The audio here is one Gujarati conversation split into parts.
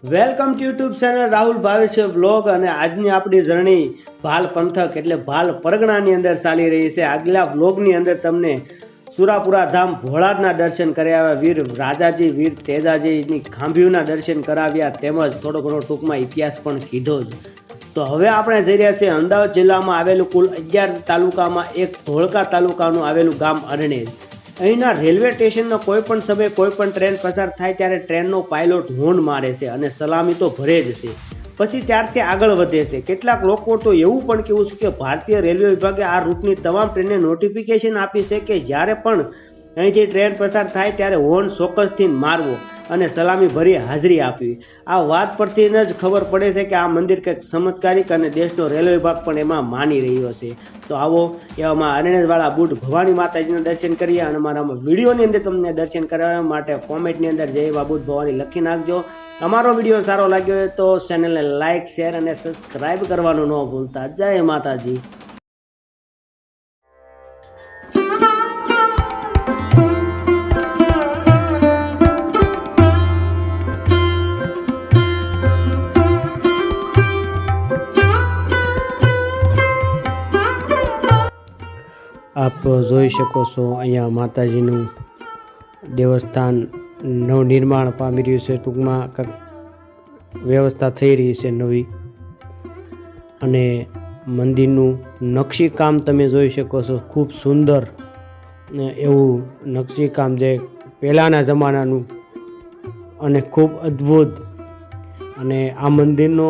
Welcome to YouTube channel Rahul Bhavesh vlog અને આજની આપણી જર્ની ભાલ પંથક એટલે ભાલ પરગણાની અંદર ચાલી રહી છે। આગલા વ્લોગની અંદર તમને સુરાપુરા ધામ ભોળાના દર્શન કરાવ્યા, વીર રાજાજી વીર તેજાજીની ખાંભીઓના દર્શન કરાવ્યા, તેમજ થોડો ઘણો ટૂંકમાં ઇતિહાસ પણ કીધો જ। તો હવે આપણે જઈ રહ્યા છીએ અમદાવાદ જિલ્લામાં આવેલું કુલ 11 તાલુકામાં એક ધોળકા તાલુકાનું આવેલું ગામ અરણેજ। અહીંના રેલવે સ્ટેશનનો કોઈ પણ સમયે કોઈ પણ ટ્રેન પસાર થાય ત્યારે ટ્રેનનો પાયલોટ હોર્ન મારે છે અને સલામી તો ભરે જ છે, પછી ત્યારથી આગળ વધે છે। કેટલાક લોકો તો એવું પણ કહેવું છે કે ભારતીય રેલવે વિભાગે આ રૂટની તમામ ટ્રેનને નોટિફિકેશન આપી છે કે જ્યારે પણ અહીંથી ટ્રેન પસાર થાય ત્યારે હોર્ન ચોક્કસથી મારવો અને સલામી ભરી હાજરી આપવી। આ વાત પરથી જ ખબર પડે છે કે આ મંદિર કંઈક ચમત્કારિક અને દેશનો રેલવે વિભાગ પણ એમાં માની રહ્યો છે। તો આવો એવામાં અરણેજવાળા બુટ ભવાની માતાજીના દર્શન કરીએ અને મારા વિડીયોની અંદર તમને દર્શન કરાવવા માટે કોમેન્ટની અંદર જય બા બુટ ભવાની લખી નાખજો। અમારો વિડીયો સારો લાગ્યો હોય તો ચેનલને લાઇક શેર અને સબસ્ક્રાઈબ કરવાનું ન ભૂલતા। જય માતાજી। આપ જોઈ શકો છો અહીંયા માતાજીનું દેવસ્થાન નવનિર્માણ પામી રહ્યું છે, ટૂંકમાં કંઈક વ્યવસ્થા થઈ રહી છે નવી, અને મંદિરનું નકશીકામ તમે જોઈ શકો છો, ખૂબ સુંદર એવું નકશીકામ જે પહેલાંના જમાનાનું અને ખૂબ અદ્ભુત। અને આ મંદિરનો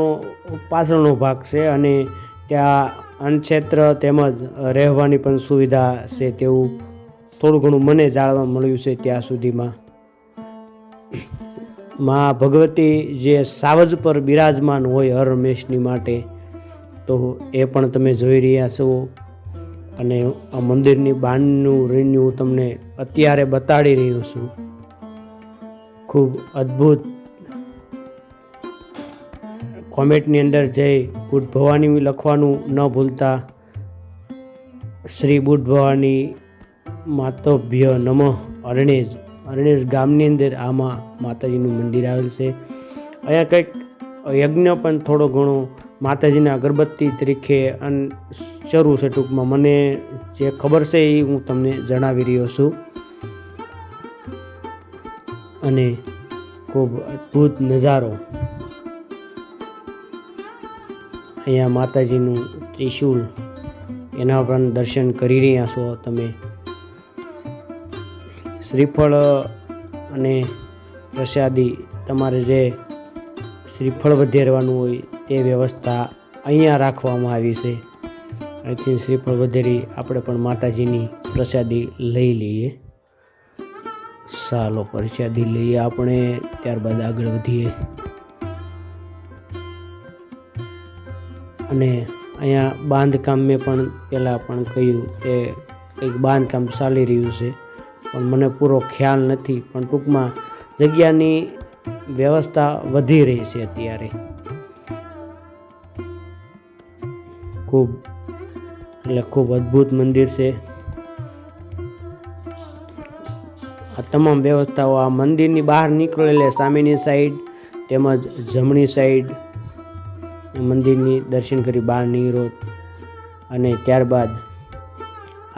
પાછળનો ભાગ છે અને ત્યાં અન્નક્ષેત્ર તેમજ રહેવાની પણ સુવિધા છે તેવું થોડું ઘણું મને જાણવા મળ્યું છે। ત્યાં સુધીમાં મા ભગવતી જે સાવજ પર બિરાજમાન હોય હર હંમેશની માટે, તો એ પણ તમે જોઈ રહ્યા છો। અને આ મંદિરની બહારનું રીન્યુ હું તમને અત્યારે બતાડી રહ્યો છું, ખૂબ અદ્ભુત। કોમેન્ટની અંદર જય બુટ ભવાની લખવાનું ન ભૂલતા। શ્રી બુટ ભવાની માતોભ્ય નમઃ અરણેજ। અરણેજ ગામની અંદર આમાં માતાજીનું મંદિર આવેલ છે। અહીંયા કંઈક યજ્ઞ પણ થોડો ઘણો માતાજીના અગરબત્તી તરીકે શરૂ છે, ટૂંકમાં મને જે ખબર છે એ હું તમને જણાવી રહ્યો છું। અને ખૂબ અદ્ભુત નજારો, અહીંયા માતાજીનું ત્રિશૂલ એના પણ દર્શન કરી રહ્યા છો તમે। શ્રીફળ અને પ્રસાદી, તમારે જે શ્રીફળ વધેરવાનું હોય તે વ્યવસ્થા અહીંયા રાખવામાં આવી છે। અહીંથી શ્રીફળ વધેરી આપણે પણ માતાજીની પ્રસાદી લઈ લઈએ। ચાલો પ્રસાદી લઈએ આપણે, ત્યારબાદ આગળ વધીએ। અને અહીંયા બાંધકામ મેં પણ પહેલાં પણ કહ્યું કે કંઈક બાંધકામ ચાલી રહ્યું છે, પણ મને પૂરો ખ્યાલ નથી, પણ ટૂંકમાં જગ્યાની વ્યવસ્થા વધી રહી છે અત્યારે। ખૂબ એટલે ખૂબ અદ્ભુત મંદિર છે। આ તમામ વ્યવસ્થાઓ આ મંદિરની બહાર નીકળેલે સામેની સાઈડ તેમજ જમણી સાઈડ મંદિરની દર્શન કરી બહાર નીકળો, અને ત્યારબાદ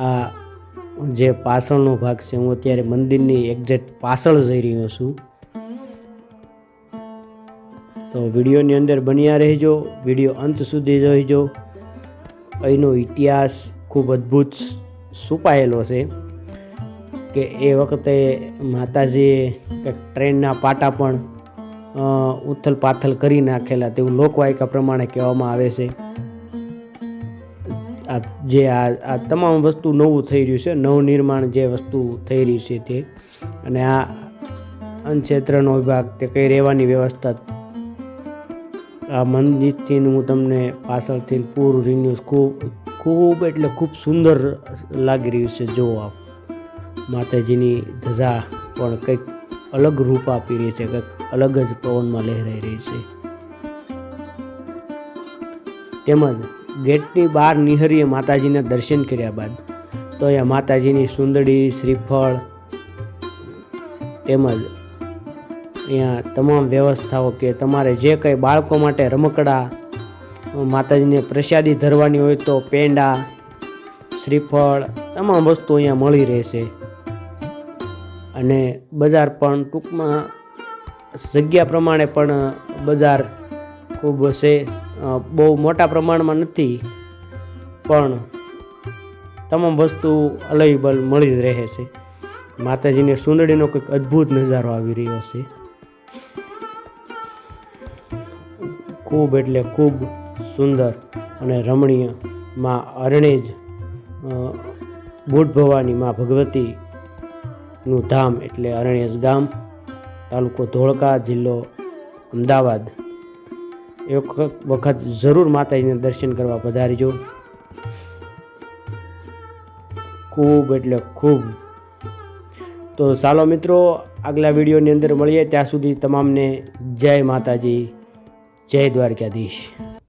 આ જે પાછળનો ભાગ છે, હું અત્યારે મંદિરની એક્ઝેક્ટ પાછળ જઈ રહ્યો છું। તો વિડીયોની અંદર બન્યા રહેજો, વિડીયો અંત સુધી જોઈજો। અહીંનો ઇતિહાસ ખૂબ અદ્ભુત છુપાયેલો છે કે એ વખતે માતાજીએ કંઈક ટ્રેનના પાટા પણ ઉથલ પાથલ કરી નાખેલા તેવું લોકવાયકા પ્રમાણે કહેવામાં આવે છે। આ તમામ વસ્તુ નવું થઈ રહ્યું છે, નવનિર્માણ જે વસ્તુ થઈ રહી છે તે, અને આ અન્નક્ષેત્રનો વિભાગ તે કઈ રહેવાની વ્યવસ્થા, આ મંદિરથી હું તમને પાછળથી પૂરું રિન્યુઝ ખૂબ એટલે ખૂબ સુંદર લાગી રહ્યું છે। જો આપ માતાજીની ધજા પણ કંઈક અલગ રૂપ આપી રહી છે, કંઈક અલગ જ પવનમાં લહેરાઈ રહી છે। તેમજ ગેટની બહાર નિહરીએ માતાજીના દર્શન કર્યા બાદ તો અહીંયા માતાજીની સુંદડી, શ્રીફળ તેમજ અહીંયા તમામ વ્યવસ્થાઓ કે તમારે જે કંઈ બાળકો માટે રમકડા, માતાજીને પ્રસાદી ધરવાની હોય તો પેંડા, શ્રીફળ, તમામ વસ્તુ અહીંયા મળી રહેશે. અને બજાર પણ ટૂંકમાં જગ્યા પ્રમાણે પણ બજાર ખૂબ છે, બહુ મોટા પ્રમાણમાં નથી, પણ તમામ વસ્તુ અવેલેબલ મળી જ રહે છે. માતાજીની સુંદડીનો કંઈક અદ્ભુત નજારો આવી રહ્યો છે. ખૂબ એટલે ખૂબ સુંદર અને રમણીય માં અરણેજ બુટ ભવાની માં ભગવતીનું ધામ એટલે અરણેજ ગામ, તાલુકો ધોળકા, જિલ્લો અમદાવાદ. એક વખત જરૂર માતાજીના દર્શન કરવા પધારજો. ખૂબ એટલે ખૂબ. તો ચાલો મિત્રો, આગલા વિડીયોની અંદર મળીએ. ત્યાં સુધી તમામને જય માતાજી, જય દ્વારકાધીશ.